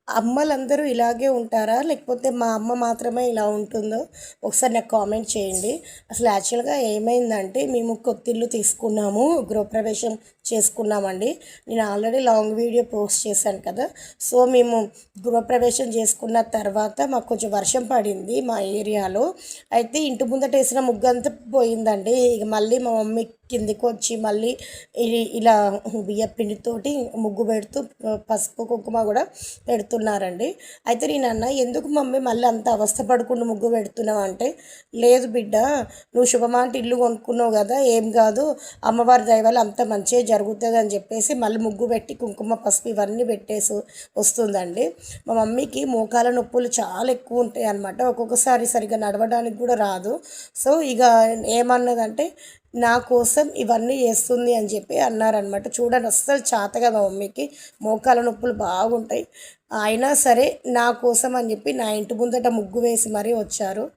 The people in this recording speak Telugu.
అమ్మలందరూ ఇలాగే ఉంటారా? లేకపోతే మా అమ్మ మాత్రమే ఇలా ఉంటుందో ఒకసారి నాకు కామెంట్ చేయండి. అసలు యాక్చువల్‌గా ఏమైందంటే మేము కొత్తిల్లు తీసుకున్నాము. గృహప్రవేశం చేసుకున్నామండి. నేను ఆల్రెడీ లాంగ్ వీడియో పోస్ట్ చేశాను కదా! సో, మేము గృహప్రవేశం చేసుకున్న తర్వాత మాకు కొంచెం వర్షం పడింది మా ఏరియాలో. అయితే ఇంటి ముందటేసిన ముగ్గంతా పోయిందండి. ఇక మళ్ళీ మా మమ్మీ కిందకొచ్చి మళ్ళీ ఇలా బియ్యపిండితోటి ముగ్గు పెడుతూ పసుపు, కుంకుమ కూడా పెడుతున్నారండి. అయితే నేనన్నా, "ఎందుకు మమ్మీ మళ్ళీ అంత అవస్థ పడకుండా ముగ్గు పెడుతున్నావు" అంటే, "లేదు బిడ్డ, నువ్వు శుభమాంటి ఇల్లు కొనుక్కున్నావు కదా, ఏం కాదు, అమ్మవారి దయ వల్ల అంత మంచిగా జరుగుతుంది" అని చెప్పేసి మళ్ళీ ముగ్గు పెట్టి కుంకుమ, పసుపు ఇవన్నీ పెట్టేసి వస్తుందండి. మా మమ్మీకి మోకాల నొప్పులు చాలా ఎక్కువ ఉంటాయి అన్నమాట. ఒక్కొక్కసారి సరిగ్గా నడవడానికి కూడా రాదు. సో, ఇక ఏమన్నదంటే, నా కోసం ఇవన్నీ చేస్తుంది అని చెప్పి అన్నారనమాట. చూడండి, అస్సలు చేతగా మా మమ్మీకి మోకాల నొప్పులు బాగుంటాయి. అయినా సరే నా కోసం అని చెప్పి నా ఇంటి ముందట ముగ్గు వేసి మరీ వచ్చారు.